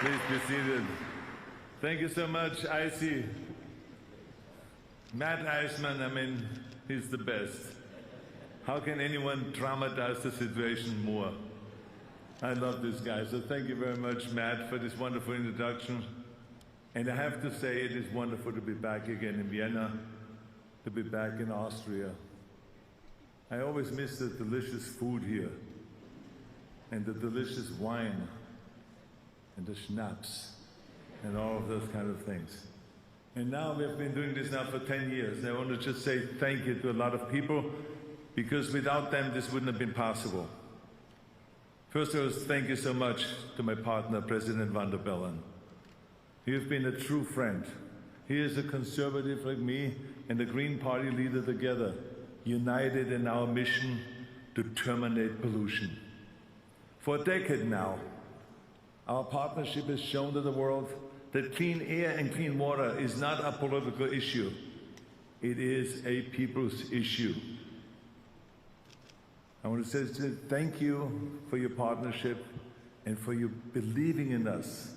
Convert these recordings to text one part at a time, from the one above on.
Please be seated. Thank you so much, Icy. Matt Eisman, I mean, he's the best. How can anyone dramatize the situation more? I love this guy, so thank you very much, Matt, for this wonderful introduction. And I have to say, it is wonderful to be back again in Vienna, to be back in Austria. I always miss the delicious food here, and the delicious wine, and the schnapps, and all of those kind of things. And now we've been doing this now for 10 years. And I want to just say thank you to a lot of people, because without them, this wouldn't have been possible. First of all, thank you so much to my partner, President van der Bellen. You've been a true friend. He is a conservative like me and the Green Party leader together, united in our mission to terminate pollution. For a decade now, our partnership has shown to the world that clean air and clean water is not a political issue. It is a people's issue. I want to say thank you for your partnership and for you believing in us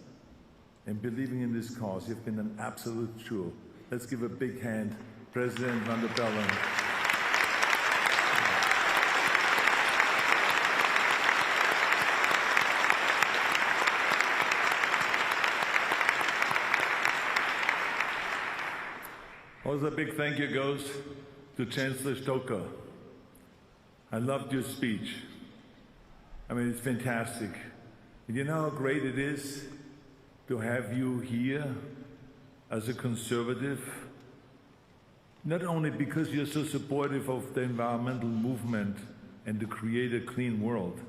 and believing in this cause. You've been an absolute jewel. Let's give a big hand, President van der Bellen. Also, a big thank you goes to Chancellor Stoker. I loved your speech. I mean, it's fantastic. And you know how great it is to have you here as a conservative, not only because you're so supportive of the environmental movement and to create a clean world,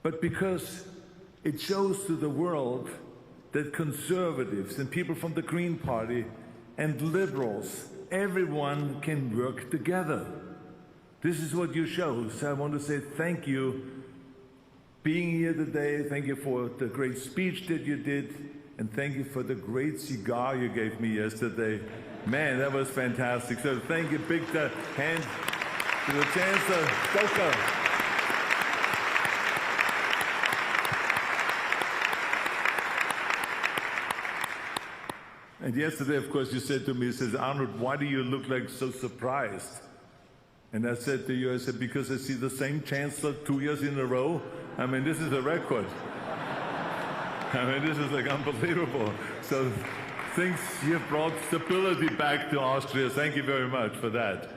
but because it shows to the world that conservatives and people from the Green Party and liberals, everyone can work together. This is what you show. So I want to say thank you being here today. Thank you for the great speech that you did. And thank you for the great cigar you gave me yesterday. Man, that was fantastic. So thank you. Big hand to the Chancellor Stoker. And yesterday, of course, you said to me, you said, Arnold, why do you look like so surprised? And I said to you, I said, because I see the same Chancellor 2 years in a row. I mean, this is a record. I mean, this is like unbelievable. So thanks, you've brought stability back to Austria. Thank you very much for that.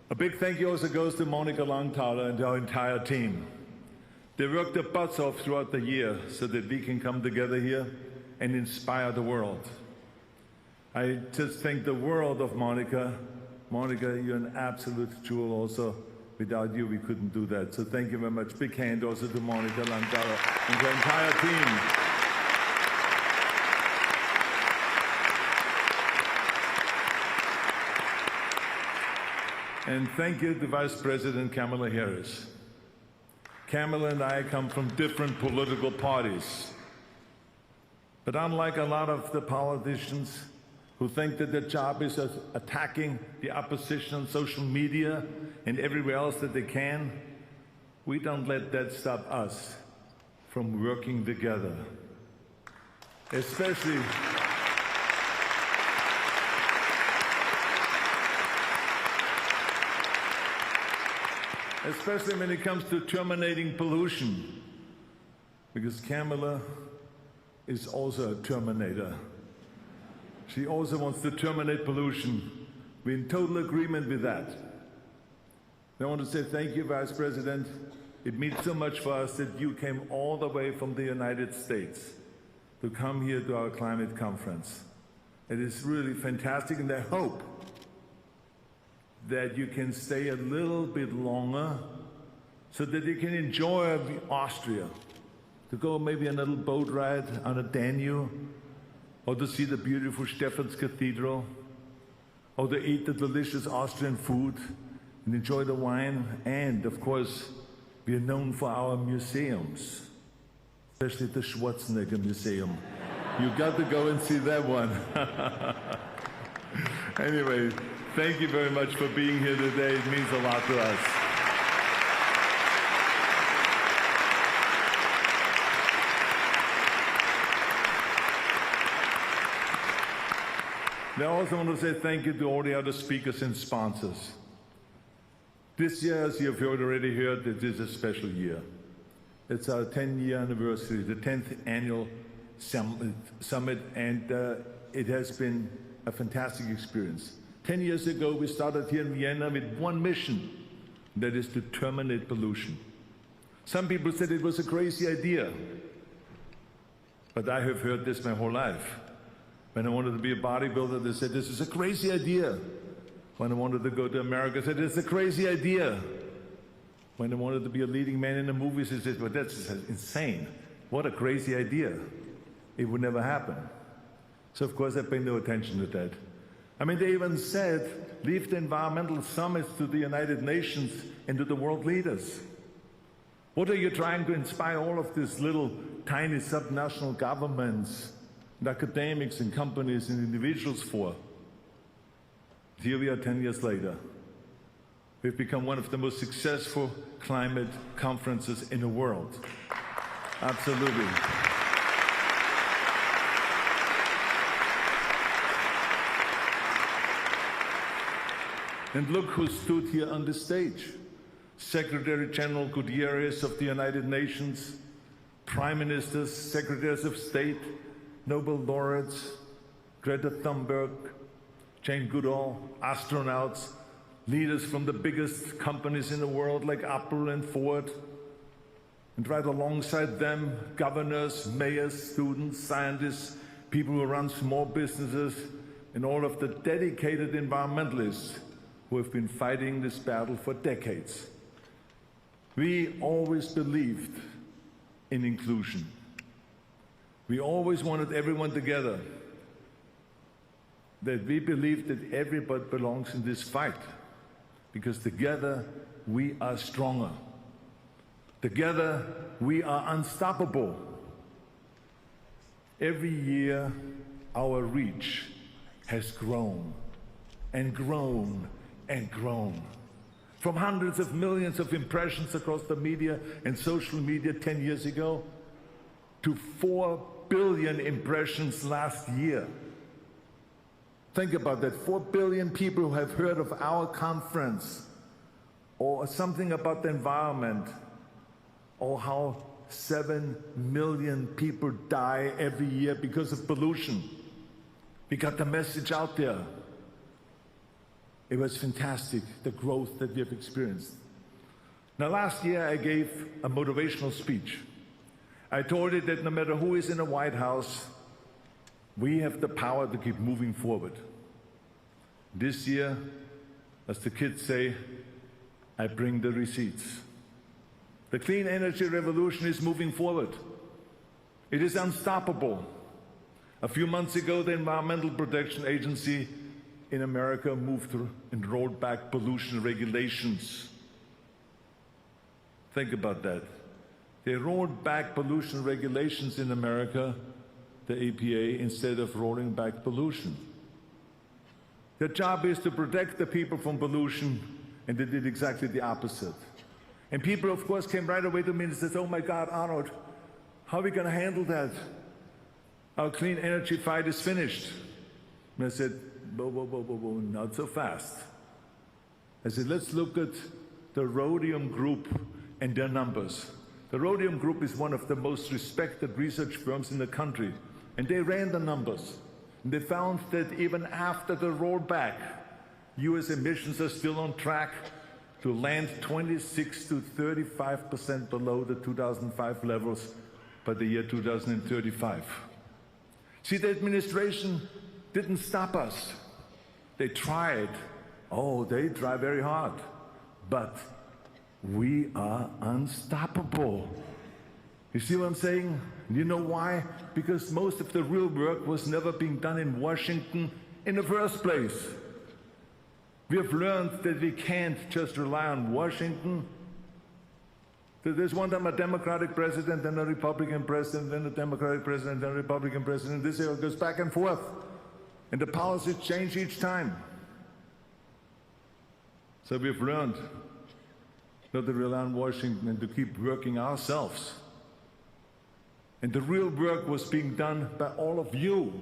A big thank you also goes to Monika Langthaler and our entire team. They worked their butts off throughout the year so that we can come together here and inspire the world. I just thank the world of Monika. Monika, you're an absolute jewel also. Without you, we couldn't do that. So thank you very much. Big hand also to Monika Langthaler and the entire team. And thank you to Vice President Kamala Harris. Kamala and I come from different political parties. But unlike a lot of the politicians who think that their job is attacking the opposition on social media and everywhere else that they can, we don't let that stop us from working together. Especially when it comes to terminating pollution, because Kamala is also a terminator. She also wants to terminate pollution. We're in total agreement with that. I want to say thank you, Vice President. It means so much for us that you came all the way from the United States to come here to our climate conference. It is really fantastic, and I hope that you can stay a little bit longer so that you can enjoy Austria, to go maybe on a little boat ride on a Danube, or to see the beautiful Stephan's Cathedral, or to eat the delicious Austrian food and enjoy the wine. And, of course, we are known for our museums, especially the Schwarzenegger Museum. You got to go and see that one. Anyway, thank you very much for being here today. It means a lot to us. And I also want to say thank you to all the other speakers and sponsors. This year, as you've already heard, it is a special year. It's our 10-year anniversary, the 10th annual summit, and it has been a fantastic experience. 10 years ago, we started here in Vienna with one mission, that is to terminate pollution. Some people said it was a crazy idea, but I have heard this my whole life. When I wanted to be a bodybuilder, they said, this is a crazy idea. When I wanted to go to America, they said, it's a crazy idea. When I wanted to be a leading man in the movies, they said, well, that's insane. What a crazy idea. It would never happen. So, of course, I pay no attention to that. I mean, they even said, leave the environmental summits to the United Nations and to the world leaders. What are you trying to inspire all of these little tiny subnational governments and academics and companies and individuals for? Here we are 10 years later. We've become one of the most successful climate conferences in the world. Absolutely. And look who stood here on the stage. Secretary General Guterres of the United Nations, Prime Ministers, Secretaries of State, Nobel laureates, Greta Thunberg, Jane Goodall, astronauts, leaders from the biggest companies in the world like Apple and Ford, and right alongside them, governors, mayors, students, scientists, people who run small businesses, and all of the dedicated environmentalists who have been fighting this battle for decades. We always believed in inclusion. We always wanted everyone together. That we believe that everybody belongs in this fight, because together we are stronger. Together we are unstoppable. Every year our reach has grown and grown and grown. From hundreds of millions of impressions across the media and social media 10 years ago to 4 billion impressions last year. Think about that, 4 billion people who have heard of our conference, or something about the environment, or how 7 million people die every year because of pollution. We got the message out there. It was fantastic, the growth that we have experienced. Now, last year I gave a motivational speech. I told it that no matter who is in the White House, we have the power to keep moving forward. This year, as the kids say, I bring the receipts. The clean energy revolution is moving forward. It is unstoppable. A few months ago, the Environmental Protection Agency in America moved through and rolled back pollution regulations. Think about that. They rolled back pollution regulations in America, the EPA, instead of rolling back pollution. Their job is to protect the people from pollution, and they did exactly the opposite. And people, of course, came right away to me and said, oh my God, Arnold, how are we going to handle that? Our clean energy fight is finished. And I said, whoa, not so fast. I said, let's look at the Rhodium Group and their numbers. The Rhodium Group is one of the most respected research firms in the country, and they ran the numbers. And they found that even after the rollback, US emissions are still on track to land 26 to 35% below the 2005 levels by the year 2035. See, the administration didn't stop us. They tried. Oh, they try very hard. But we are unstoppable. You see what I'm saying? You know why? Because most of the real work was never being done in Washington in the first place. We have learned that we can't just rely on Washington. There's one time a Democratic president and a Republican president, and a Democratic president and a Republican president. This goes back and forth. And the policies change each time. So we've learned not to rely on Washington and to keep working ourselves. And the real work was being done by all of you,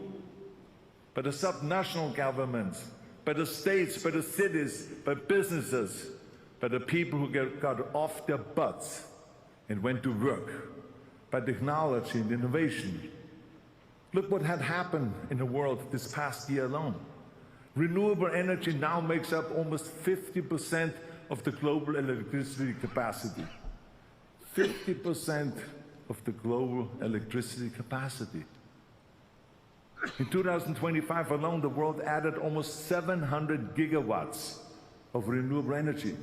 by the subnational governments, by the states, by the cities, by businesses, by the people who got off their butts and went to work, by technology and innovation. Look what had happened in the world this past year alone. Renewable energy now makes up almost 50% of the global electricity capacity. 50% of the global electricity capacity. In 2025 alone, the world added almost 700 gigawatts of renewable energy.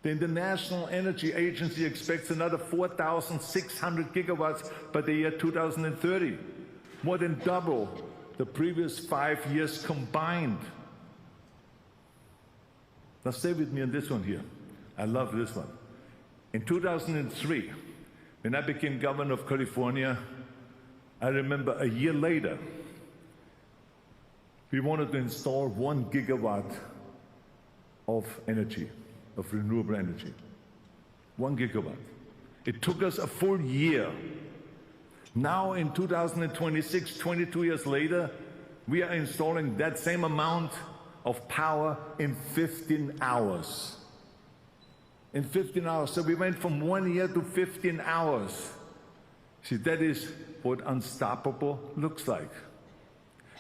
The International Energy Agency expects another 4,600 gigawatts by the year 2030, more than double the previous 5 years combined. Now stay with me on this one here. I love this one. In 2003, when I became governor of California, I remember a year later, we wanted to install 1 gigawatt of energy, of renewable energy. 1 gigawatt. It took us a full year. Now in 2026, 22 years later, we are installing that same amount of power in 15 hours. In 15 hours. So we went from 1 year to 15 hours. See, that is what unstoppable looks like.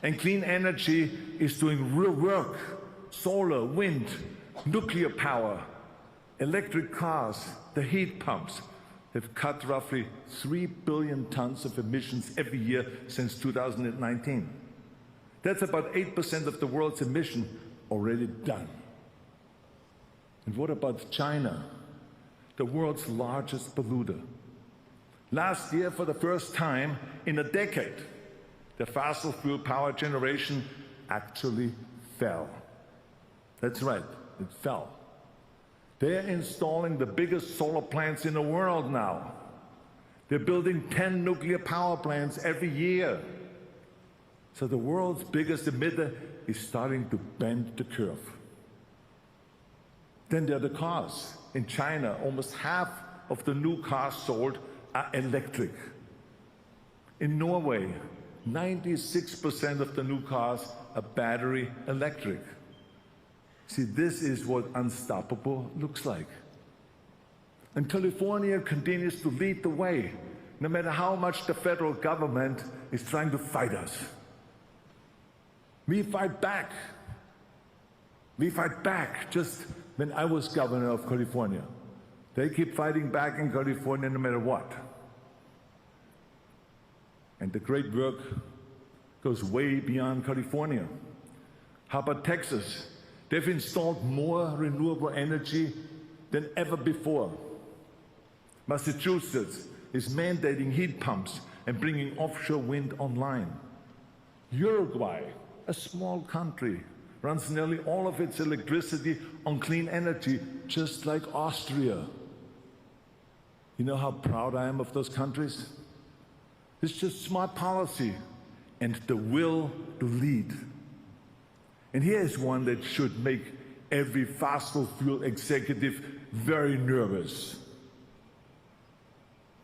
And clean energy is doing real work. Solar, wind, nuclear power, electric cars, the heat pumps have cut roughly 3 billion tons of emissions every year since 2019. That's about 8% of the world's emission already done. And what about China, the world's largest polluter? Last year, for the first time in a decade, the fossil fuel power generation actually fell. That's right, it fell. They're installing the biggest solar plants in the world now. They're building 10 nuclear power plants every year. So the world's biggest emitter is starting to bend the curve. Then there are the cars. In China, almost half of the new cars sold are electric. In Norway, 96% of the new cars are battery electric. See, this is what unstoppable looks like. And California continues to lead the way, no matter how much the federal government is trying to fight us. We fight back. We fight back. Just when I was governor of California, they keep fighting back in California no matter what. And the great work goes way beyond California. How about Texas? They've installed more renewable energy than ever before. Massachusetts is mandating heat pumps and bringing offshore wind online. Uruguay, a small country, runs nearly all of its electricity on clean energy, just like Austria. You know how proud I am of those countries? It's just smart policy and the will to lead. And here is one that should make every fossil fuel executive very nervous.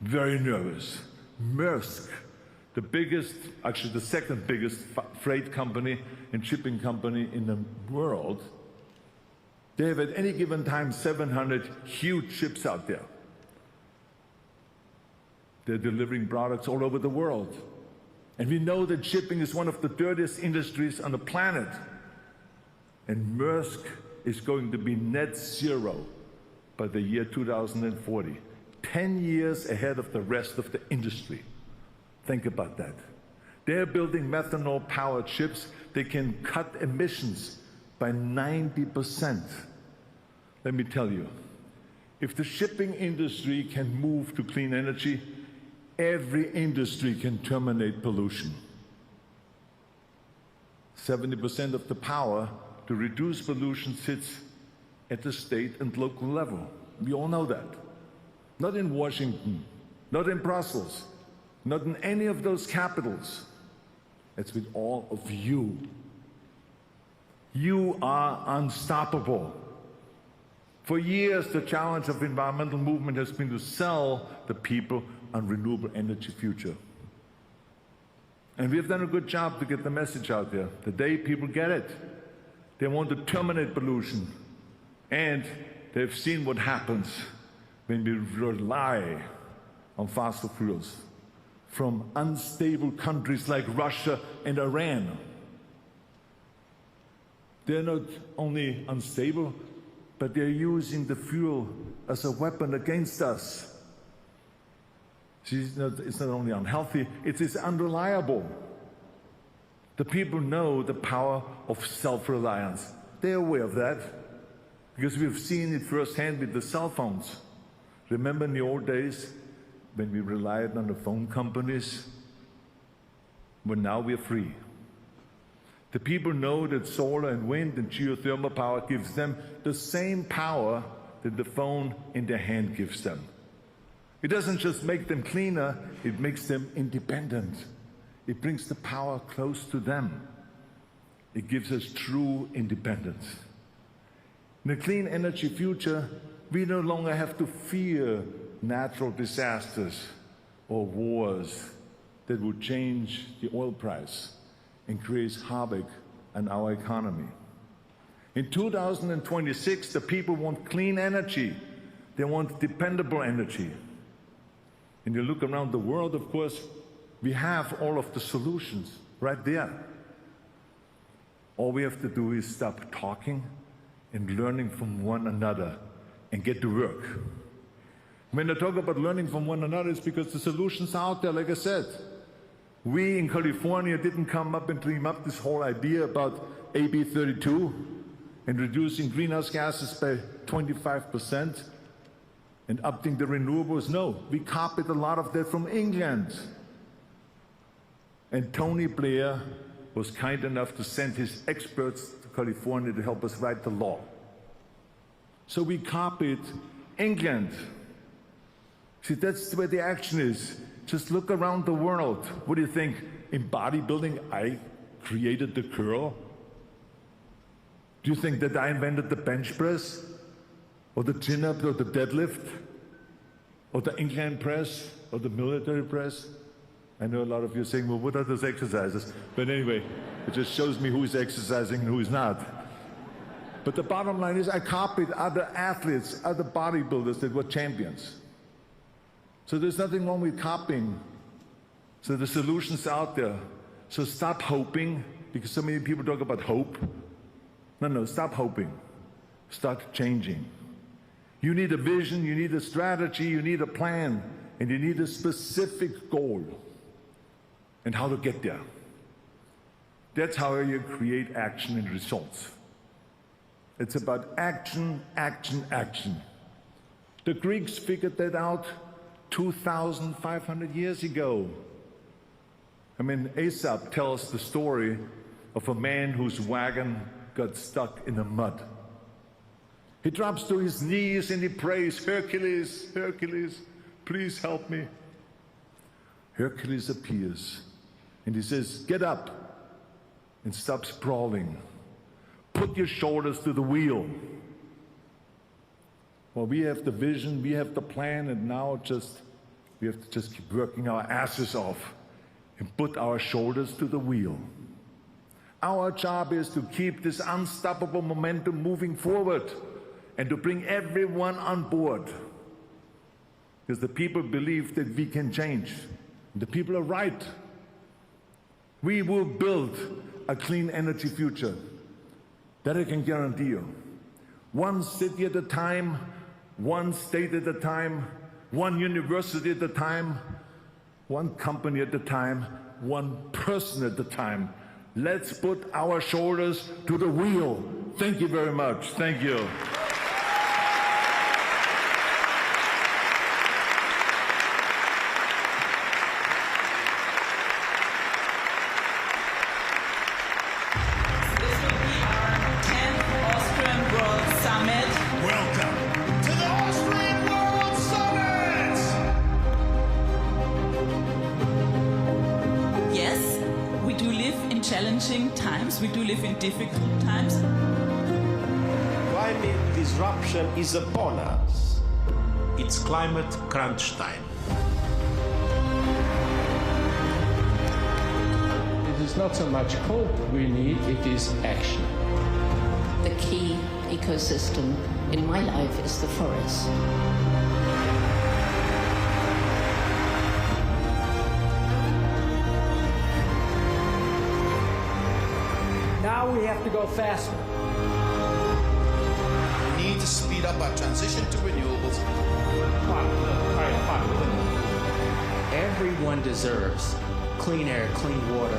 Very nervous. Maersk, the biggest, actually the second biggest freight company and shipping company in the world, they have at any given time 700 huge ships out there. They're delivering products all over the world. And we know that shipping is one of the dirtiest industries on the planet. And Maersk is going to be net zero by the year 2040, 10 years ahead of the rest of the industry. Think about that. They're building methanol-powered ships. They can cut emissions by 90%. Let me tell you, if the shipping industry can move to clean energy, every industry can terminate pollution. 70% of the power to reduce pollution sits at the state and local level. We all know that. Not in Washington, not in Brussels, not in any of those capitals. It's with all of you. You are unstoppable. For years, the challenge of the environmental movement has been to sell the people on renewable energy future. And we have done a good job to get the message out there. Today, people get it. They want to terminate pollution. And they've seen what happens when we rely on fossil fuels from unstable countries like Russia and Iran. They're not only unstable, but they're using the fuel as a weapon against us. It's not only unhealthy, it is unreliable. The people know the power of self-reliance. They're aware of that because we've seen it firsthand with the cell phones. Remember in the old days when we relied on the phone companies? Well, now we're free. The people know that solar and wind and geothermal power gives them the same power that the phone in their hand gives them. It doesn't just make them cleaner, it makes them independent. It brings the power close to them. It gives us true independence. In a clean energy future, we no longer have to fear natural disasters or wars that would change the oil price and create havoc in our economy. In 2026, the people want clean energy. They want dependable energy. And you look around the world, of course, we have all of the solutions right there. All we have to do is stop talking and learning from one another and get to work. When I talk about learning from one another, it's because the solutions are out there, like I said. We in California didn't come up and dream up this whole idea about AB 32 and reducing greenhouse gases by 25%. and upping the renewables. No, we copied a lot of that from England. And Tony Blair was kind enough to send his experts to California to help us write the law. So we copied England. See, that's where the action is. Just look around the world. What do you think? In bodybuilding, I created the curl? Do you think that I invented the bench press? Or the chin-up, or the deadlift? Or the incline press? Or the military press? I know a lot of you are saying, well, what are those exercises? But anyway, it just shows me who's exercising and who's not. But the bottom line is I copied other athletes, other bodybuilders that were champions. So there's nothing wrong with copying. So the solution's out there. So stop hoping, because so many people talk about hope. No, stop hoping. Start changing. You need a vision, you need a strategy, you need a plan, and you need a specific goal and how to get there. That's how you create action and results. It's about action, action, action. The Greeks figured that out 2,500 years ago. I mean, Aesop tells the story of a man whose wagon got stuck in the mud. He drops to his knees and he prays, Hercules, Hercules, please help me. Hercules appears and he says, get up and stop sprawling. Put your shoulders to the wheel. Well, we have the vision, we have the plan, and now we have to just keep working our asses off and put our shoulders to the wheel. Our job is to keep this unstoppable momentum moving forward and to bring everyone on board. Because the people believe that we can change. The people are right. We will build a clean energy future. That I can guarantee you. One city at a time, one state at a time, one university at a time, one company at a time, one person at a time. Let's put our shoulders to the wheel. Thank you very much. Thank you. This will be our 10th Austrian World Summit. Welcome to the Austrian World Summit! Yes, we do live in challenging times, we do live in difficult times. Climate disruption is upon us. It's climate crunch time. It's not so much hope we need, it is action. The key ecosystem in my life is the forest. Now we have to go faster. We need to speed up our transition to renewables. Everyone deserves clean air, clean water.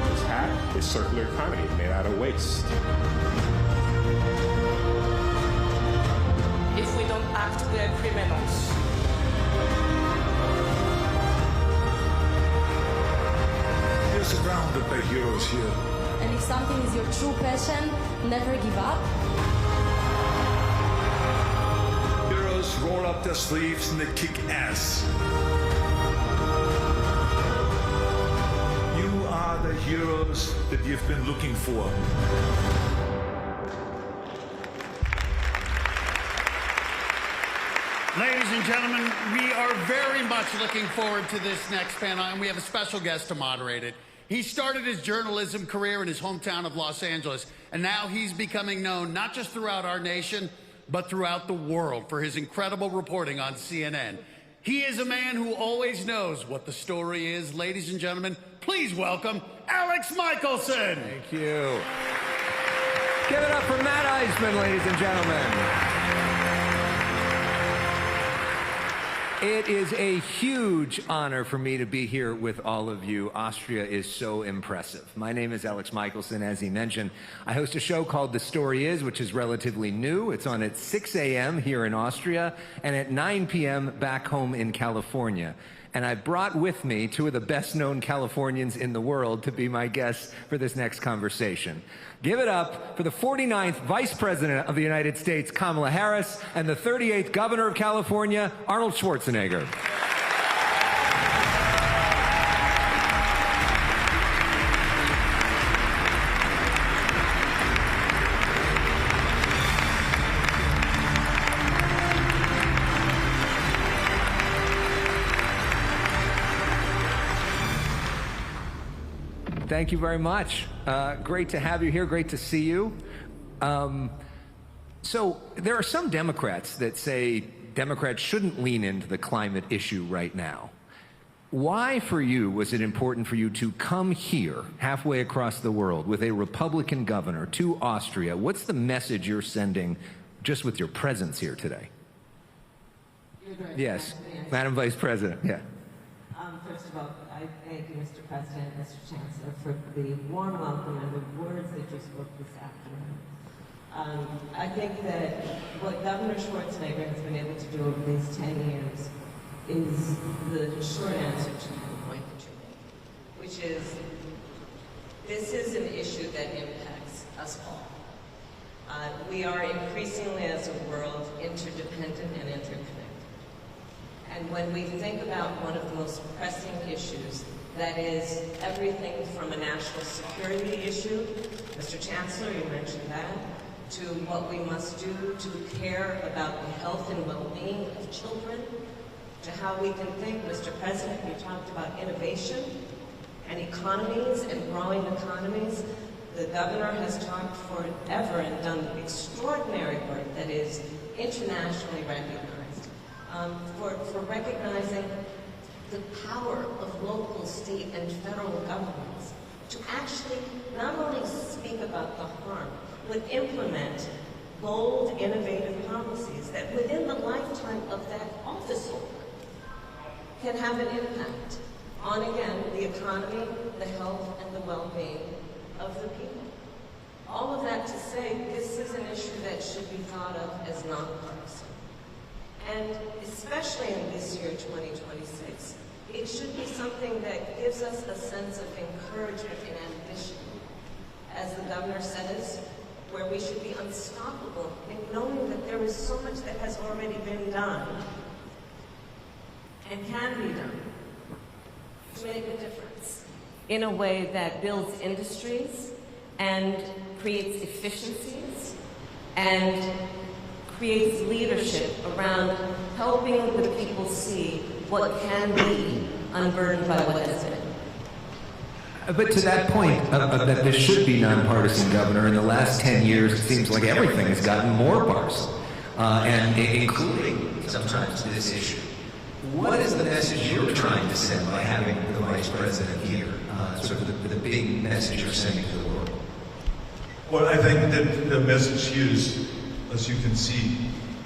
This hat is circular economy made out of waste. If we don't act, we are criminals. We're surrounded by heroes here. And if something is your true passion, never give up. Heroes roll up their sleeves and they kick ass. You are the heroes that you've been looking for. Ladies and gentlemen, we are very much looking forward to this next panel, and we have a special guest to moderate it. He started his journalism career in his hometown of Los Angeles, and now he's becoming known not just throughout our nation, but throughout the world for his incredible reporting on CNN. He is a man who always knows what the story is. Ladies and gentlemen, please welcome Alex Michelson. Thank you. Give it up for Matt Eisman, ladies and gentlemen. It is a huge honor for me to be here with all of you. Austria is so impressive. My name is Alex Michelson, as he mentioned. I host a show called The Story Is, which is relatively new. It's on at 6 a.m. here in Austria and at 9 p.m. back home in California. And I brought with me two of the best-known Californians in the world to be my guests for this next conversation. Give it up for the 49th Vice President of the United States, Kamala Harris, and the 38th Governor of California, Arnold Schwarzenegger. Thank you very much. Great to have you here. Great to see you. So there are some Democrats that say Democrats shouldn't lean into the climate issue right now. Why, for you, was it important for you to come here, halfway across the world, with a Republican governor to Austria? What's the message you're sending just with your presence here today? Yes, Madam Vice President. Yeah. First of all, I thank you, Mr. President, Mr. Chancellor, for the warm welcome and the words that you spoke this afternoon. I think that what Governor Schwarzenegger has been able to do over these 10 years is the short answer to the point that you made, which is this is an issue that impacts us all. We are increasingly, as a world, interdependent and interconnected. And when we think about one of the most pressing issues, that is everything from a national security issue, Mr. Chancellor, you mentioned that, to what we must do to care about the health and well-being of children, to how we can think, Mr. President, you talked about innovation and economies and growing economies. The governor has talked forever and done extraordinary work that is internationally recognized. For recognizing the power of local, state, and federal governments to actually not only speak about the harm, but implement bold, innovative policies that within the lifetime of that office holder can have an impact on, again, the economy, the health, and the well-being of the people. All of that to say, this is an issue that should be thought of as nonpartisan. And especially in this year, 2026, it should be something that gives us a sense of encouragement and ambition. As the governor says, where we should be unstoppable in knowing that there is so much that has already been done and can be done to make a difference in a way that builds industries and creates efficiencies and creates leadership around helping the people see what can be unburdened by what has been. But to that point, that this should be nonpartisan, Governor, in the last 10 years, it seems like everything has gotten more partisan, and including sometimes this issue. What is the message you're trying to send by having the Vice President here? Sort of the big message you're sending to the world? Well, I think that the message here is, as you can see,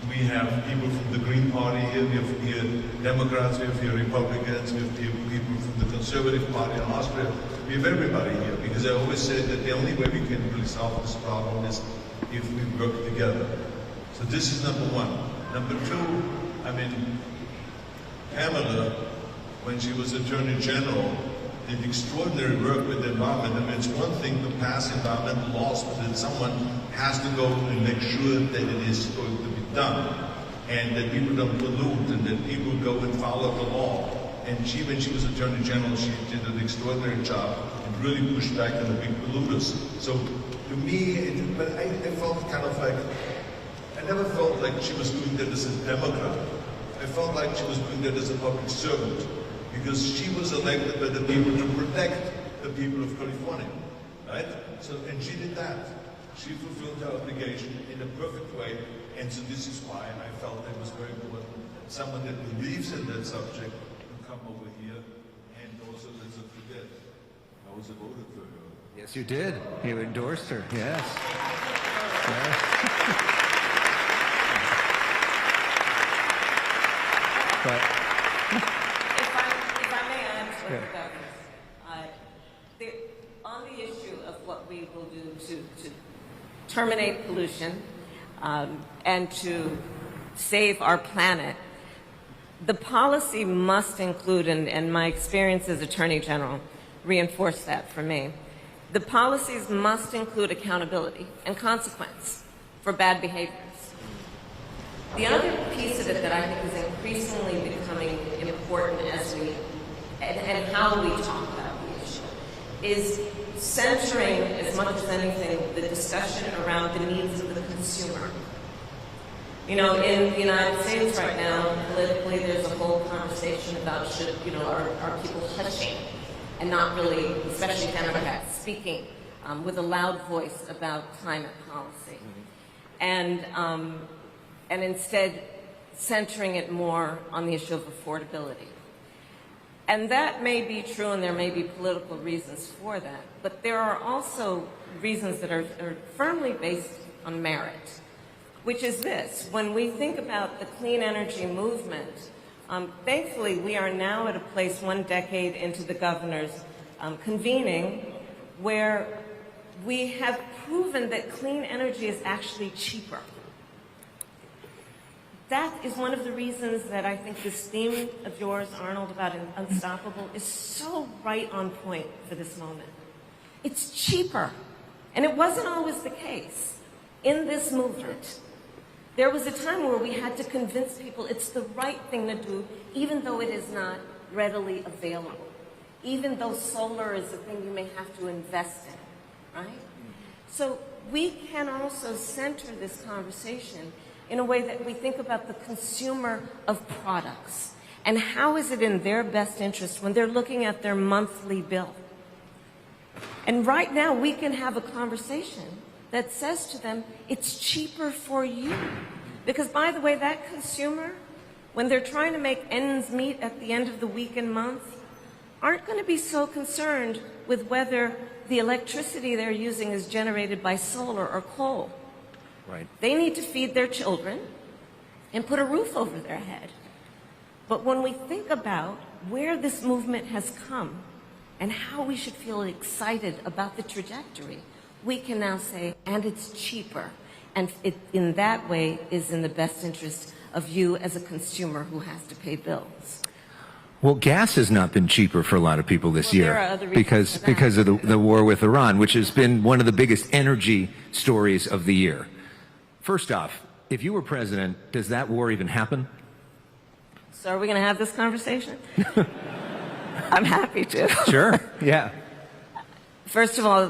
we have people from the Green Party here, we have here Democrats, we have here Republicans, we have here people from the Conservative Party in Austria. We have everybody here, because I always say that the only way we can really solve this problem is if we work together. So this is number one. Number two, I mean, Kamala, when she was Attorney General, did extraordinary work with the environment. I mean, it's one thing to pass environmental laws, but then someone has to go and make sure that it is going to be done, and that people don't pollute, and that people go and follow the law. And she, when she was Attorney General, she did an extraordinary job and really pushed back on the big polluters. So to me, but I felt kind of like, I never felt like she was doing that as a Democrat. I felt like she was doing that as a public servant, because she was elected by the people to protect the people of California, right? So, and she did that. She fulfilled her obligation in a perfect way, and so this is why I felt it was very important that someone that believes in that subject would come over here, and also, let's not forget, I was voted for her. Yes, you did. You endorsed her, yes. But If I may add to what the governor, on the issue of what we will do to terminate pollution and to save our planet, the policy must include, and my experience as Attorney General reinforced that for me, the policies must include accountability and consequence for bad behaviors. The other piece of it that I think is increasingly becoming important as we, and how we talk about the issue, is centering, as much as anything, the discussion around the needs of the consumer. You know, in the United States right now, politically, there's a whole conversation about should, you know, are people hushing and not really, especially Democrats, speaking with a loud voice about climate policy. And instead centering it more on the issue of affordability. And that may be true, and there may be political reasons for that, but there are also reasons that are firmly based on merit, which is this. When we think about the clean energy movement, thankfully we are now at a place 1 decade into the governor's convening where we have proven that clean energy is actually cheaper. That is one of the reasons that I think this theme of yours, Arnold, about unstoppable is so right on point for this moment. It's cheaper. And it wasn't always the case in this movement. There was a time where we had to convince people it's the right thing to do, even though it is not readily available, even though solar is a thing you may have to invest in, right? So we can also center this conversation in a way that we think about the consumer of products and how is it in their best interest when they're looking at their monthly bill. And right now we can have a conversation that says to them, it's cheaper for you. Because by the way, that consumer, when they're trying to make ends meet at the end of the week and month, aren't going to be so concerned with whether the electricity they're using is generated by solar or coal. Right. They need to feed their children and put a roof over their head. But when we think about where this movement has come and how we should feel excited about the trajectory, we can now say, and it's cheaper. And it, in that way, is in the best interest of you as a consumer who has to pay bills. Well, gas has not been cheaper for a lot of people this year there are other reasons because of the war with Iran, which has been one of the biggest energy stories of the year. First off, if you were president, does that war even happen? So are we going to have this conversation? I'm happy to. Sure, yeah. First of all,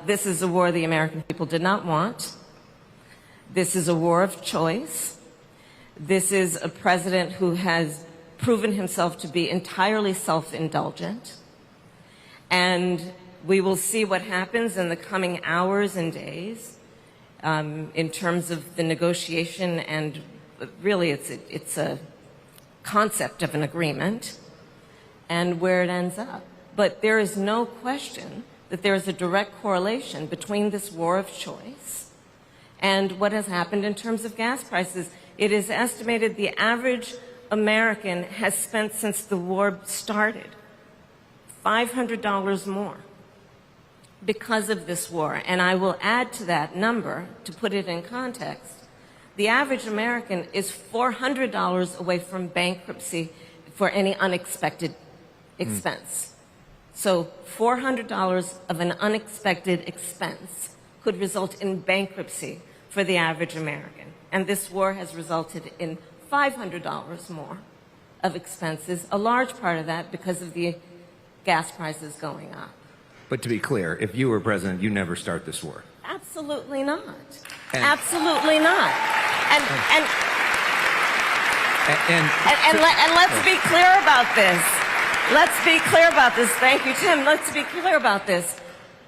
this is a war the American people did not want. This is a war of choice. This is a president who has proven himself to be entirely self-indulgent. And we will see what happens in the coming hours and days in terms of the negotiation, and really it's a concept of an agreement and where it ends up. But there is no question that there is a direct correlation between this war of choice and what has happened in terms of gas prices. It is estimated the average American has spent since the war started $500 more because of this war. And I will add to that number, to put it in context, the average American is $400 away from bankruptcy for any unexpected expense. So $400 of an unexpected expense could result in bankruptcy for the average American. And this war has resulted in $500 more of expenses, a large part of that because of the gas prices going up. But to be clear, if you were president, you never start this war. Absolutely not. Absolutely not. And let's be clear about this. Let's be clear about this. Thank you, Tim. Let's be clear about this.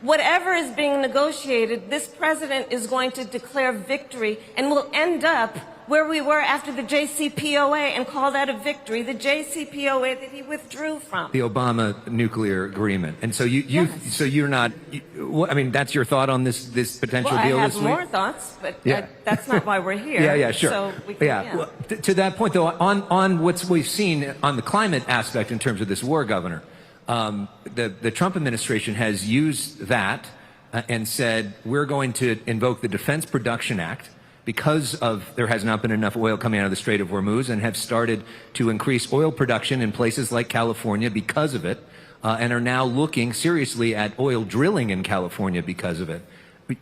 Whatever is being negotiated, this president is going to declare victory and will end up where we were after the JCPOA and call that a victory, the JCPOA that he withdrew from. The Obama nuclear agreement. And so so you're not, I mean, that's your thought on this potential deal this week? I have more thoughts, but that's not why we're here. Yeah, sure. So we can, Well, to that point, though, on what we've seen on the climate aspect in terms of this war, Governor, the Trump administration has used that and said, we're going to invoke the Defense Production Act because there has not been enough oil coming out of the Strait of Hormuz, and have started to increase oil production in places like California because of it, and are now looking seriously at oil drilling in California because of it.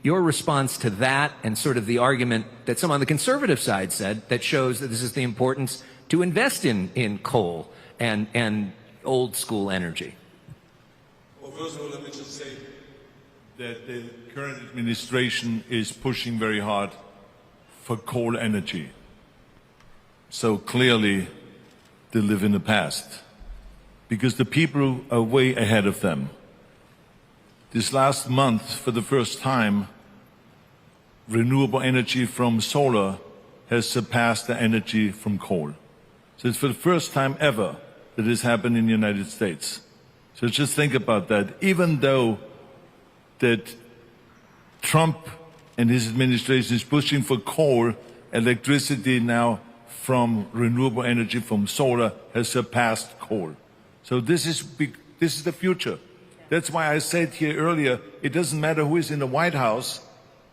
Your response to that, and sort of the argument that some on the conservative side said that shows that this is the importance to invest in coal and old school energy. Well, first of all, let me just say that the current administration is pushing very hard for coal energy. So clearly they live in the past, because the people are way ahead of them. This last month, for the first time, renewable energy from solar has surpassed the energy from coal. So it's for the first time ever that this happened in the United States. So just think about that. Even though that Trump and his administration is pushing for coal, electricity now from renewable energy from solar has surpassed coal. So this is the future. That's why I said here earlier, it doesn't matter who is in the White House,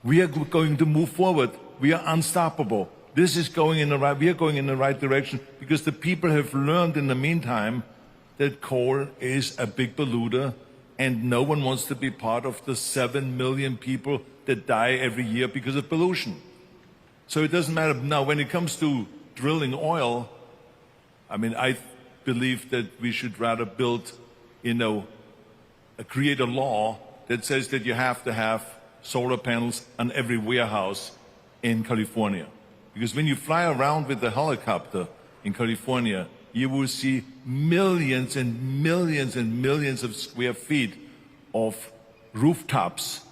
we are going to move forward. We are unstoppable. We are going in the right direction, because the people have learned in the meantime that coal is a big polluter, and no one wants to be part of the 7 million people that die every year because of pollution. So it doesn't matter. Now, when it comes to drilling oil, I mean, I believe that we should rather build, create a law that says that you have to have solar panels on every warehouse in California. Because when you fly around with the helicopter in California, you will see millions and millions and millions of square feet of rooftops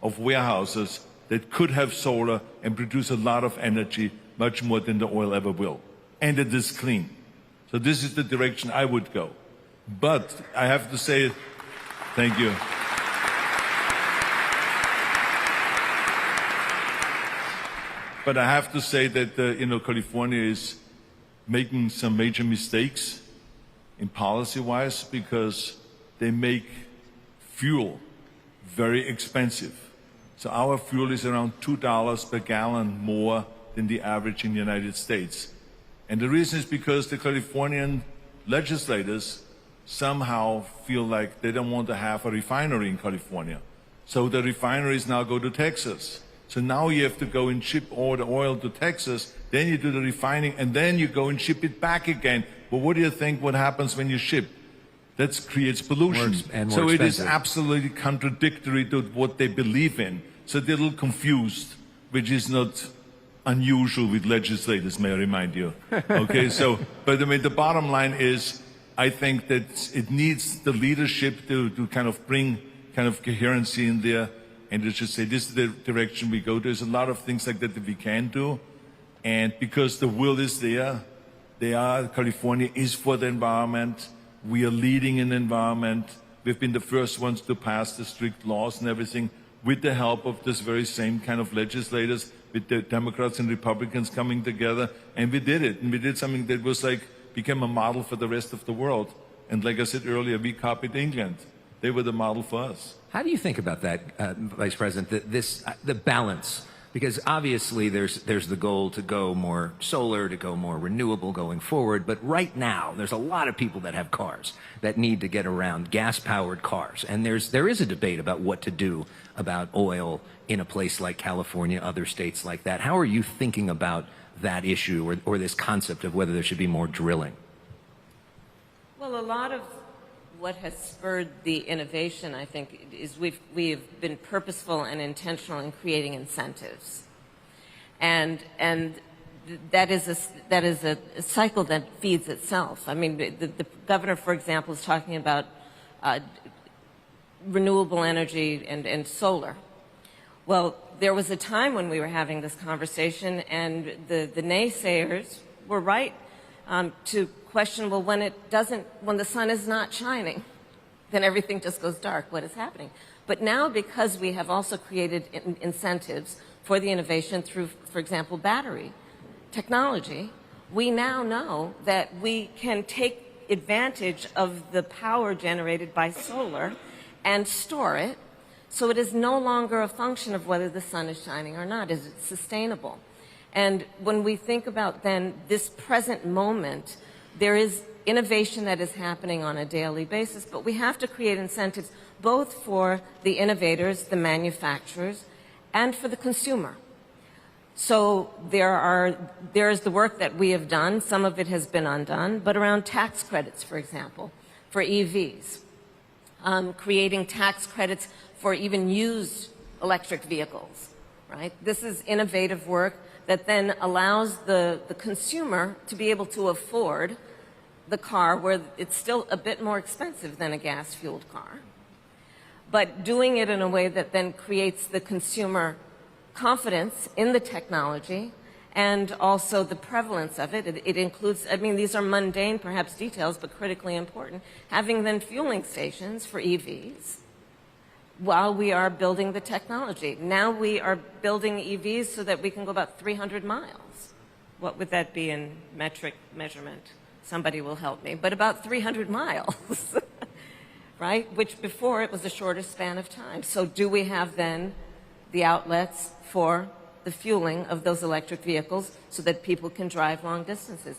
of warehouses that could have solar and produce a lot of energy, much more than the oil ever will. And it is clean. So this is the direction I would go. But I have to say, thank you. But I have to say that, California is making some major mistakes in policy-wise, because they make fuel very expensive. So our fuel is around $2 per gallon more than the average in the United States. And the reason is because the Californian legislators somehow feel like they don't want to have a refinery in California. So the refineries now go to Texas. So now you have to go and ship all the oil to Texas, then you do the refining, and then you go and ship it back again. Well, what do you think what happens when you ship? That creates pollution. So it is absolutely contradictory to what they believe in. So they're a little confused, which is not unusual with legislators, may I remind you. Okay, so, but I mean, the bottom line is, I think that it needs the leadership to kind of bring kind of coherency in there and to just say, this is the direction we go. There's a lot of things like that we can do. And because the will is there, California is for the environment. We are leading in the environment. We've been the first ones to pass the strict laws and everything with the help of this very same kind of legislators, with the Democrats and Republicans coming together. And we did it. And we did something that was like, became a model for the rest of the world. And like I said earlier, we copied England. They were the model for us. How do you think about that, Vice President, the balance? Because obviously there's the goal to go more solar, to go more renewable going forward. But right now, there's a lot of people that have cars that need to get around, gas-powered cars. And there is a debate about what to do about oil in a place like California, other states like that. How are you thinking about that issue or this concept of whether there should be more drilling? Well, a lot of what has spurred the innovation, I think, is we've been purposeful and intentional in creating incentives, and that is a cycle that feeds itself. I mean, the governor, for example, is talking about renewable energy and solar. Well, there was a time when we were having this conversation, and the naysayers were right to question, well, when the sun is not shining, then everything just goes dark. What is happening? But now, because we have also created incentives for the innovation through, for example, battery technology, we now know that we can take advantage of the power generated by solar and store it, so it is no longer a function of whether the sun is shining or not. Is it sustainable? And when we think about then this present moment, there is innovation that is happening on a daily basis, but we have to create incentives both for the innovators, the manufacturers, and for the consumer. So there is the work that we have done. Some of it has been undone, but around tax credits, for example, for EVs, creating tax credits for even used electric vehicles, right? This is innovative work that then allows the consumer to be able to afford the car where it's still a bit more expensive than a gas-fueled car. But doing it in a way that then creates the consumer confidence in the technology and also the prevalence of it. It includes, I mean, these are mundane, perhaps details, but critically important. Having then fueling stations for EVs while we are building the technology. Now we are building EVs so that we can go about 300 miles. What would that be in metric measurement? Somebody will help me. But about 300 miles, right? Which before it was a shorter span of time. So do we have then the outlets for the fueling of those electric vehicles so that people can drive long distances?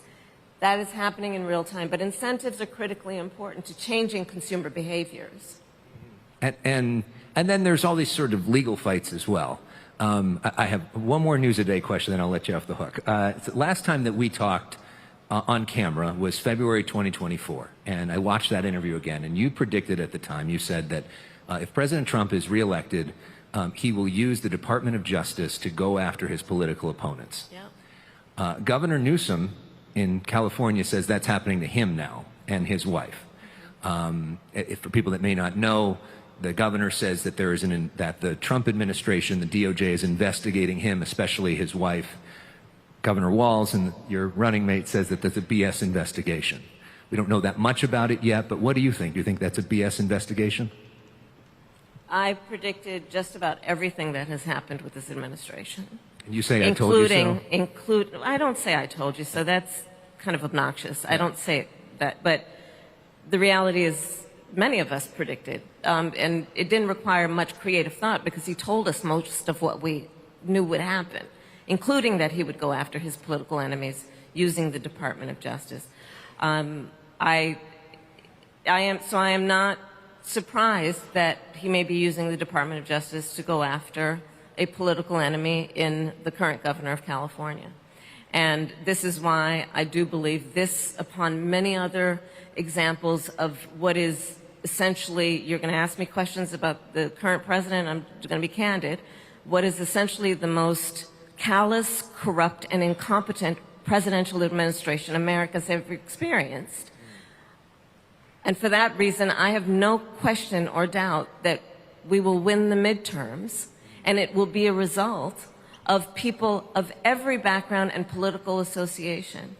That is happening in real time. But incentives are critically important to changing consumer behaviors. And then there's all these sort of legal fights as well. I have one more News a Day question, then I'll let you off the hook. Last time that we talked on camera was February 2024, and I watched that interview again, and you predicted at the time, you said that if President Trump is reelected, he will use the Department of Justice to go after his political opponents. Yeah. Governor Newsom in California says that's happening to him now and his wife. For people that may not know, the governor says that that the Trump administration, the DOJ, is investigating him, especially his wife. Governor Walz, and your running mate, says that that's a BS investigation. We don't know that much about it yet, but what do you think? Do you think that's a BS investigation? I predicted just about everything that has happened with this administration. And you say I told you so? I don't say I told you so. That's kind of obnoxious. Yeah. I don't say that. But the reality is many of us predicted. And it didn't require much creative thought because he told us most of what we knew would happen, including that he would go after his political enemies using the Department of Justice. I am not surprised that he may be using the Department of Justice to go after a political enemy in the current governor of California. And this is why I do believe this, upon many other examples of what is essentially, you're going to ask me questions about the current president, I'm going to be candid, what is essentially the most callous, corrupt, and incompetent presidential administration America's ever experienced. And for that reason, I have no question or doubt that we will win the midterms, and it will be a result of people of every background and political association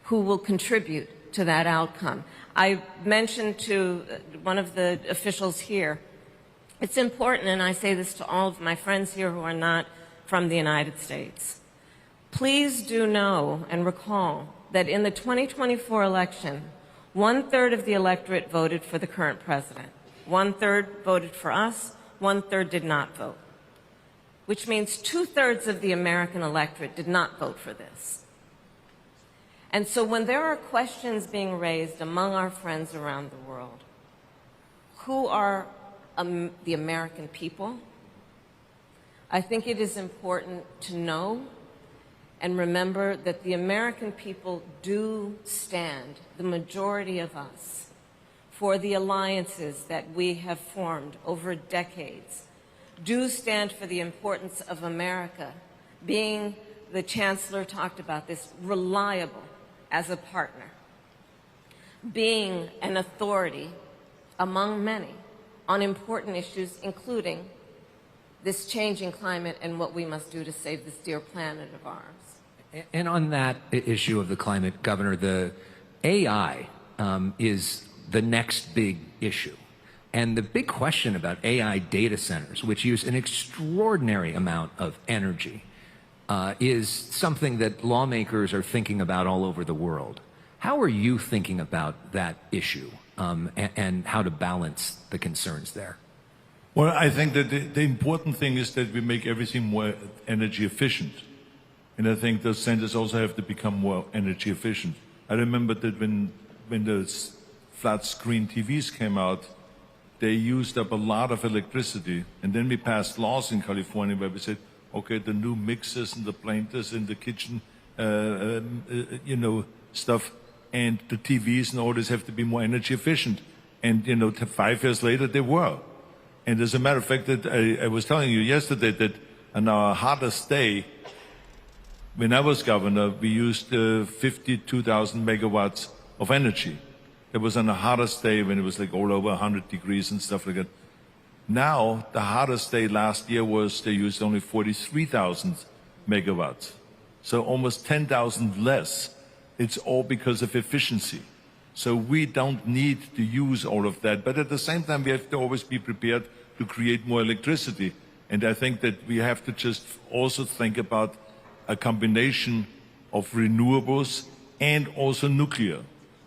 who will contribute to that outcome. I mentioned to one of the officials here, it's important, and I say this to all of my friends here who are not from the United States. Please do know and recall that in the 2024 election, 1/3 of the electorate voted for the current president. 1/3 voted for us, 1/3 did not vote, which means 2/3 of the American electorate did not vote for this. And so when there are questions being raised among our friends around the world, who are the American people, I think it is important to know and remember that the American people do stand, the majority of us, for the alliances that we have formed over decades, do stand for the importance of America being, the Chancellor talked about this, reliable as a partner, being an authority among many on important issues, including this changing climate and what we must do to save this dear planet of ours. And on that issue of the climate, Governor, the AI is the next big issue. And the big question about AI data centers, which use an extraordinary amount of energy, is something that lawmakers are thinking about all over the world. How are you thinking about that issue and how to balance the concerns there? Well, I think that the important thing is that we make everything more energy efficient. And I think the centers also have to become more energy efficient. I remember that when the flat screen TVs came out, they used up a lot of electricity. And then we passed laws in California where we said, okay, the new mixers and the blenders and the kitchen, stuff, and the TVs and all this have to be more energy efficient. And, 5 years later, they were. And as a matter of fact, that I was telling you yesterday that on our hottest day, when I was governor, we used 52,000 megawatts of energy. It was on the hottest day when it was like all over 100 degrees and stuff like that. Now, the hottest day last year was they used only 43,000 megawatts. So almost 10,000 less. It's all because of efficiency. So we don't need to use all of that. But at the same time, we have to always be prepared to create more electricity. And I think that we have to just also think about a combination of renewables and also nuclear.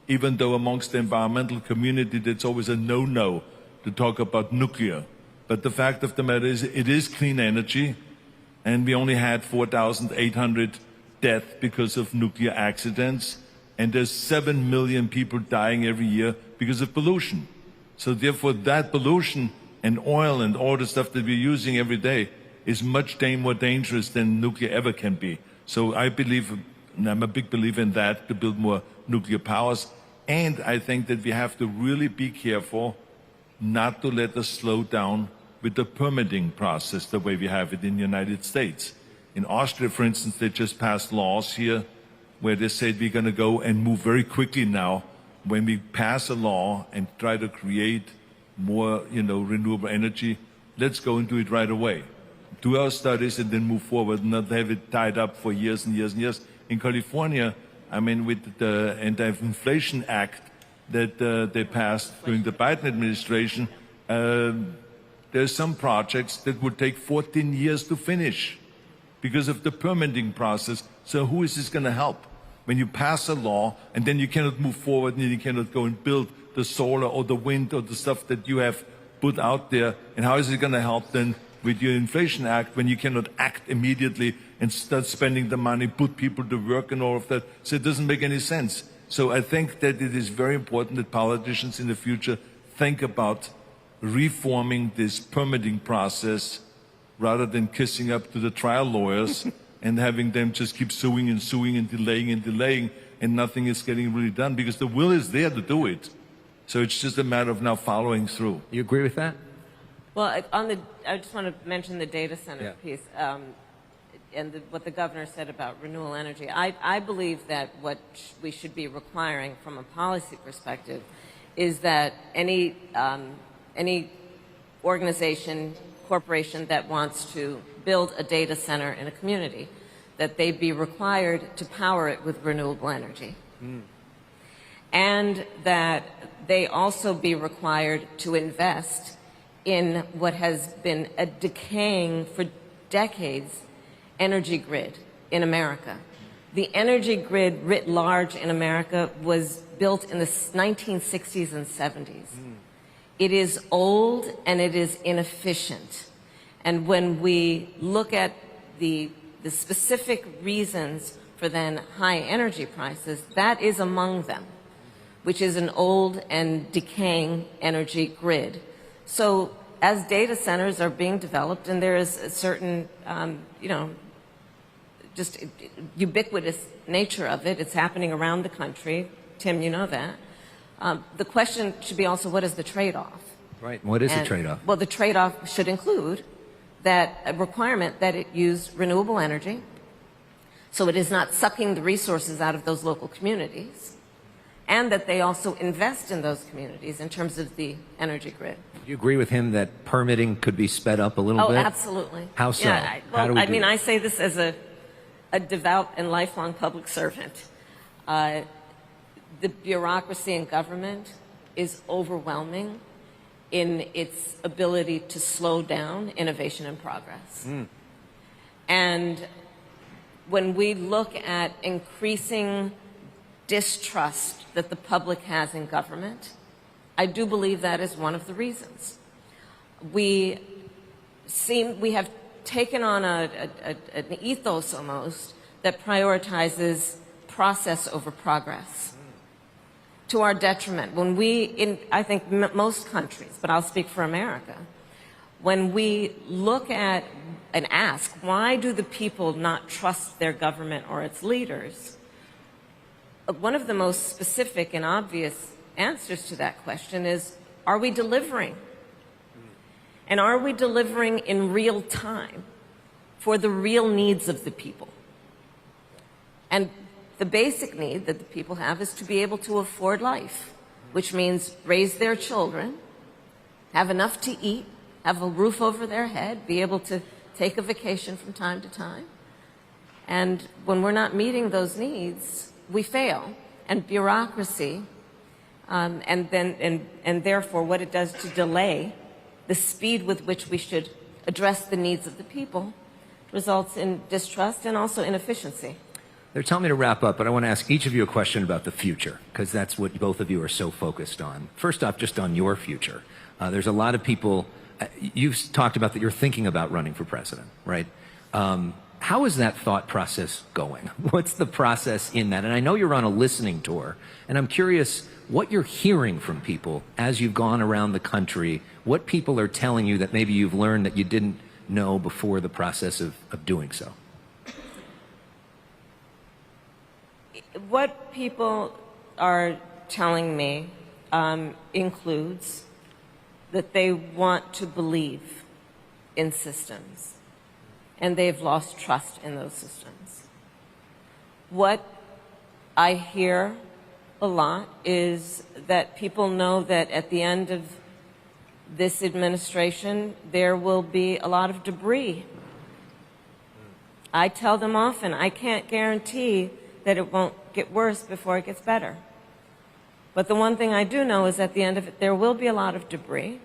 Even though amongst the environmental community, that's always a no-no to talk about nuclear. But the fact of the matter is, it is clean energy, and we only had 4,800 deaths because of nuclear accidents, and there's 7 million people dying every year because of pollution. So therefore, that pollution and oil and all the stuff that we're using every day is much more dangerous than nuclear ever can be. So I believe, and I'm a big believer in that, to build more nuclear powers. And I think that we have to really be careful not to let us slow down with the permitting process the way we have it in the United States. In Austria, for instance, they just passed laws here where they said we're going to go and move very quickly now when we pass a law and try to create more, renewable energy. Let's go and do it right away. Do our studies and then move forward, and not have it tied up for years and years and years. In California, with the Anti-Inflation Act that they passed during the Biden administration, there's some projects that would take 14 years to finish because of the permitting process. So who is this going to help? When you pass a law and then you cannot move forward and you cannot go and build the solar or the wind or the stuff that you have put out there, and how is it going to help then with your Inflation Act when you cannot act immediately and start spending the money, put people to work and all of that? So it doesn't make any sense. So I think that it is very important that politicians in the future think about reforming this permitting process rather than kissing up to the trial lawyers and having them just keep suing and delaying, and nothing is getting really done because the will is there to do it. So it's just a matter of now following through. You agree with that? Well, I just want to mention the data center piece. what the governor said about renewable energy. I believe that what we should be requiring from a policy perspective is that any organization, corporation that wants to build a data center in a community, that they be required to power it with renewable energy. And that they also be required to invest in what has been a decaying for decades energy grid in America. The energy grid writ large in America was built in the 1960s and 70s. It is old and it is inefficient. And when we look at the specific reasons for then high energy prices, that is among them, which is an old and decaying energy grid. So as data centers are being developed, and there is a certain, just ubiquitous nature of it, it's happening around the country. Tim, you know that. The question should be also, what is the trade-off? Right. What is the trade-off? Well, the trade-off should include that a requirement that it use renewable energy, so it is not sucking the resources out of those local communities, and that they also invest in those communities in terms of the energy grid. Do you agree with him that permitting could be sped up a little bit? Oh, absolutely. How so? Yeah, How do we do that? I say this as a devout and lifelong public servant. The bureaucracy in government is overwhelming in its ability to slow down innovation and progress. And when we look at increasing distrust that the public has in government, I do believe that is one of the reasons. We have taken on an ethos almost that prioritizes process over progress to our detriment. When I think most countries, but I'll speak for America, when we look at and ask, why do the people not trust their government or its leaders? One of the most specific and obvious answers to that question is, are we delivering? And are we delivering in real time for the real needs of the people? And the basic need that the people have is to be able to afford life, which means raise their children, have enough to eat, have a roof over their head, be able to take a vacation from time to time. And when we're not meeting those needs, we fail. And bureaucracy, and therefore what it does to delay the speed with which we should address the needs of the people, results in distrust and also inefficiency. They're telling me to wrap up, but I want to ask each of you a question about the future, because that's what both of you are so focused on. First off, just on your future. There's a lot of people, you've talked about that you're thinking about running for president, right? How is that thought process going? What's the process in that? And I know you're on a listening tour, and I'm curious what you're hearing from people as you've gone around the country, what people are telling you that maybe you've learned that you didn't know before the process of doing so. What people are telling me includes that they want to believe in systems, and they've lost trust in those systems. What I hear a lot is that people know that at the end of this administration, there will be a lot of debris. I tell them often, I can't guarantee that it won't get worse before it gets better. But the one thing I do know is at the end of it, there will be a lot of debris,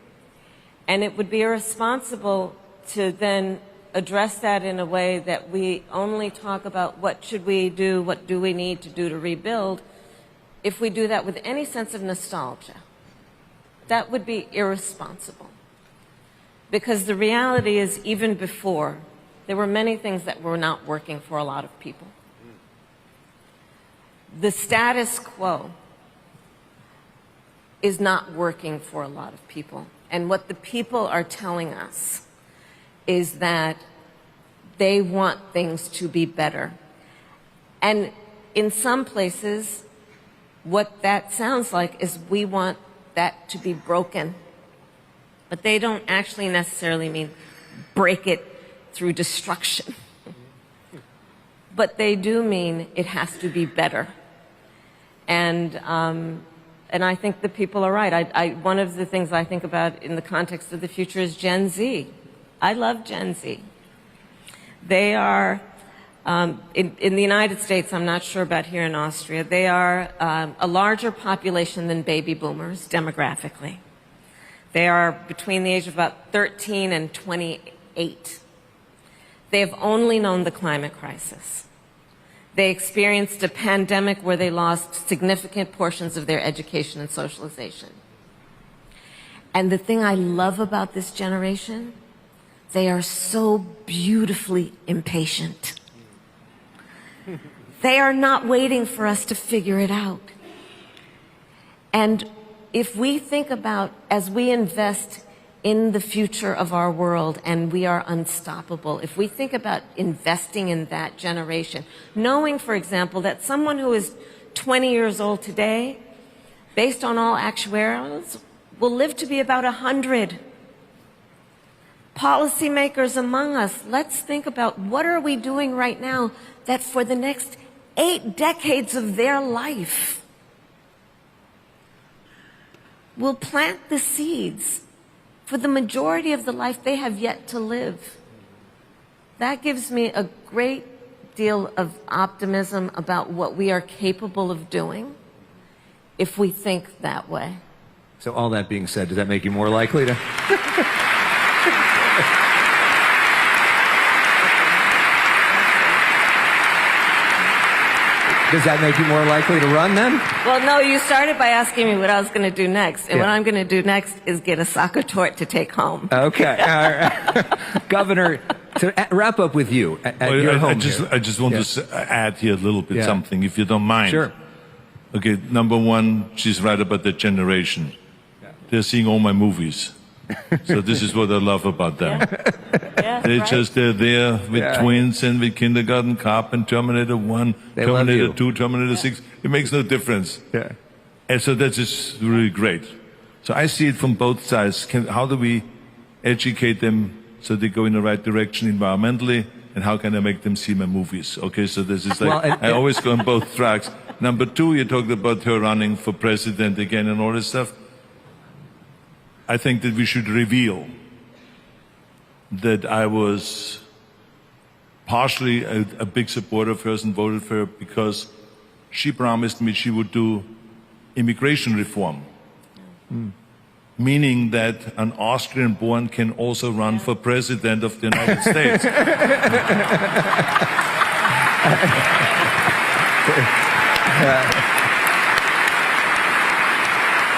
and it would be irresponsible to then address that in a way that we only talk about what should we do, what do we need to do to rebuild. If we do that with any sense of nostalgia, that would be irresponsible. Because the reality is, even before, there were many things that were not working for a lot of people. The status quo is not working for a lot of people. And what the people are telling us is that they want things to be better. And in some places, what that sounds like is we want that to be broken. But they don't actually necessarily mean break it through destruction. but they do mean it has to be better. And I think the people are right. One of the things I think about in the context of the future is Gen Z. I love Gen Z. They are, in the United States, I'm not sure about here in Austria, they are a larger population than baby boomers demographically. They are between the age of about 13 and 28. They have only known the climate crisis. They experienced a pandemic where they lost significant portions of their education and socialization. And the thing I love about this generation, they are so beautifully impatient. They are not waiting for us to figure it out. And if we think about, as we invest in the future of our world and we are unstoppable, if we think about investing in that generation, knowing, for example, that someone who is 20 years old today, based on all actuarials, will live to be about 100. Policymakers among us, let's think about what are we doing right now that for the next 8 decades of their life will plant the seeds for the majority of the life they have yet to live. That gives me a great deal of optimism about what we are capable of doing if we think that way. So all that being said, does that make you more likely to? Does that make you more likely to run then? Well, no, you started by asking me what I was going to do next. And what I'm going to do next is get a soccer tort to take home. Okay. All right. Governor, to wrap up with you at your home I just want to add here a little bit something, if you don't mind. Sure. Okay, number one, she's right about the generation. They're seeing all my movies. So this is what I love about them. They're there with twins and with Kindergarten Cop and Terminator 1, Terminator 2, Terminator 6. It makes no difference. And so that's just really great. So I see it from both sides. How do we educate them so they go in the right direction environmentally, and how can I make them see my movies? Okay, so this is like, I always go on both tracks. Number two, you talked about her running for president again and all this stuff. I think that we should reveal that I was partially a big supporter of hers and voted for her because she promised me she would do immigration reform, meaning that an Austrian-born can also run for president of the United States.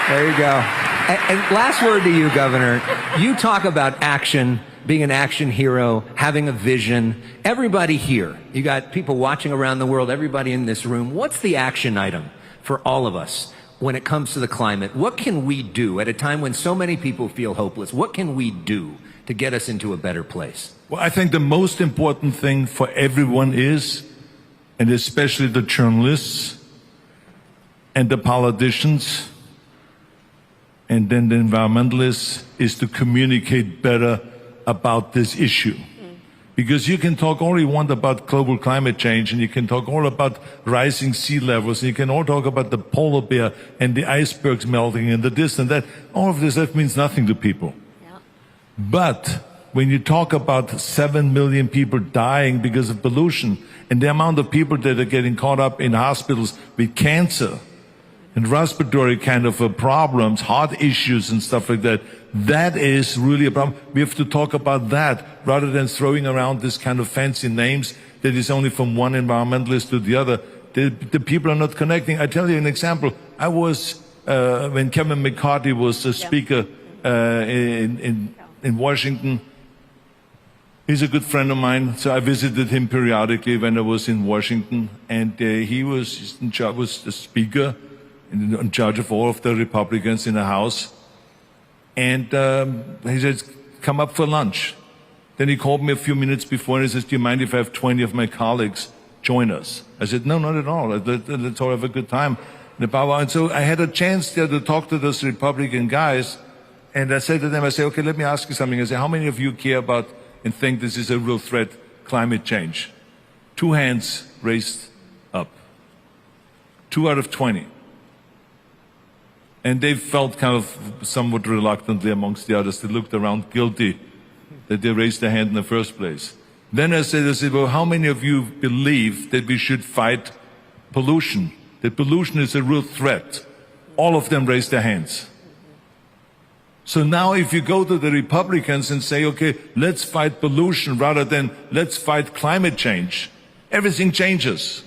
There you go. And last word to you, Governor. You talk about action, being an action hero, having a vision. Everybody here, you got people watching around the world, everybody in this room. What's the action item for all of us when it comes to the climate? What can we do at a time when so many people feel hopeless? What can we do to get us into a better place? Well, I think the most important thing for everyone is, and especially the journalists and the politicians, and then the environmentalists, is to communicate better about this issue. Because you can talk all you want about global climate change, and you can talk all about rising sea levels, and you can all talk about the polar bear and the icebergs melting and the this and that. All of this stuff means nothing to people. But when you talk about 7 million people dying because of pollution, and the amount of people that are getting caught up in hospitals with cancer, and respiratory kind of problems, heart issues and stuff like that, that is really a problem. We have to talk about that rather than throwing around this kind of fancy names that is only from one environmentalist to the other. The people are not connecting. I tell you an example. I was, when Kevin McCarthy was a speaker in Washington, he's a good friend of mine, so I visited him periodically when I was in Washington, and he was the speaker in charge of all of the Republicans in the House. And he said, come up for lunch. Then he called me a few minutes before and he says, do you mind if I have 20 of my colleagues join us? I said, no, not at all. Let's all have a good time. And so I had a chance there to talk to those Republican guys. And I said to them, I said, okay, let me ask you something. I said, how many of you care about and think this is a real threat, climate change? 2 hands raised up. 2 out of 20. And they felt kind of somewhat reluctantly amongst the others. They looked around guilty that they raised their hand in the first place. Then I said, well, how many of you believe that we should fight pollution? That pollution is a real threat? All of them raised their hands. So now if you go to the Republicans and say, okay, let's fight pollution rather than let's fight climate change, everything changes.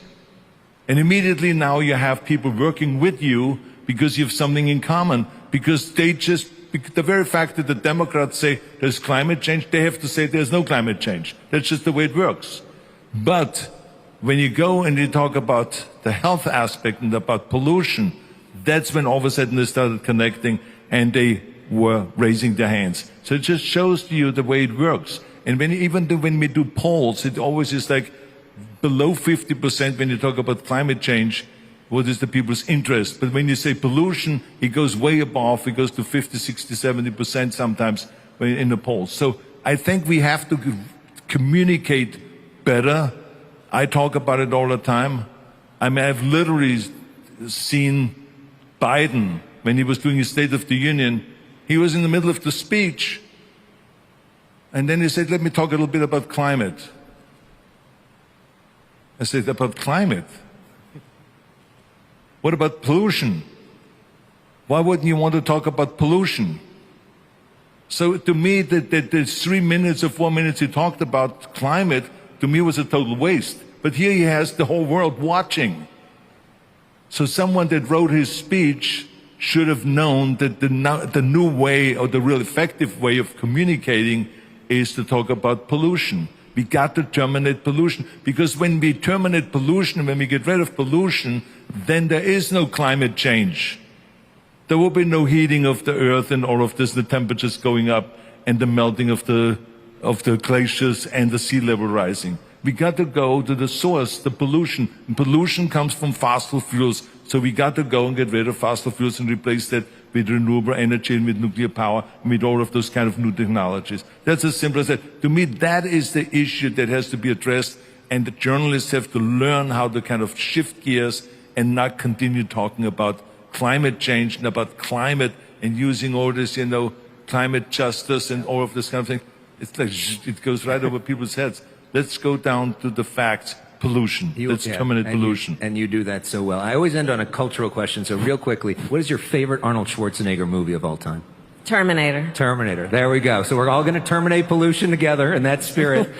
And immediately now you have people working with you because you have something in common. Because they just, the very fact that the Democrats say there's climate change, they have to say there's no climate change. That's just the way it works. But when you go and you talk about the health aspect and about pollution, that's when all of a sudden they started connecting and they were raising their hands. So it just shows to you the way it works. And when we do polls, it always is like below 50% when you talk about climate change, what is the people's interest. But when you say pollution, it goes way above. It goes to 50, 60, 70% sometimes in the polls. So I think we have to communicate better. I talk about it all the time. I mean, I've literally seen Biden, when he was doing his State of the Union, he was in the middle of the speech. And then he said, let me talk a little bit about climate. I said, about climate? What about pollution? Why wouldn't you want to talk about pollution? So to me, the 3 minutes or 4 minutes he talked about climate, to me was a total waste. But here he has the whole world watching. So someone that wrote his speech should have known that the new way or the real effective way of communicating is to talk about pollution. We got to terminate pollution, because when we terminate pollution, when we get rid of pollution, then there is no climate change. There will be no heating of the earth and all of this, the temperatures going up and the melting of the glaciers and the sea level rising. We got to go to the source, the pollution. And pollution comes from fossil fuels. So we got to go and get rid of fossil fuels and replace that with renewable energy and with nuclear power and with all of those kind of new technologies. That's as simple as that. To me, that is the issue that has to be addressed, and the journalists have to learn how to kind of shift gears and not continue talking about climate change and about climate and using all this, climate justice and all of this kind of thing. It's like it goes right over people's heads. Let's go down to the facts. Pollution. Let's terminate pollution. And you do that so well. I always end on a cultural question, so real quickly, what is your favorite Arnold Schwarzenegger movie of all time? Terminator. Terminator. There we go. So we're all going to terminate pollution together in that spirit.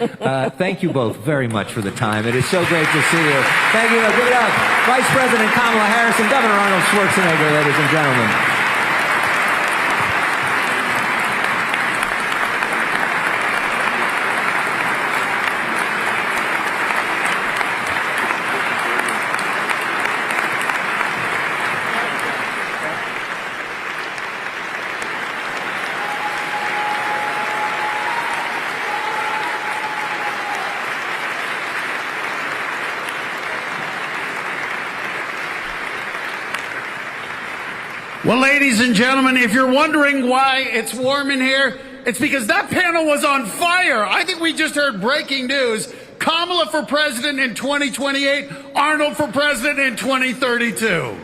Thank you both very much for the time. It is so great to see you. Thank you. Give it up. Vice President Kamala Harris and Governor Arnold Schwarzenegger, ladies and gentlemen. Well, ladies and gentlemen, if you're wondering why it's warm in here, it's because that panel was on fire. I think we just heard breaking news. Kamala for president in 2028, Arnold for president in 2032.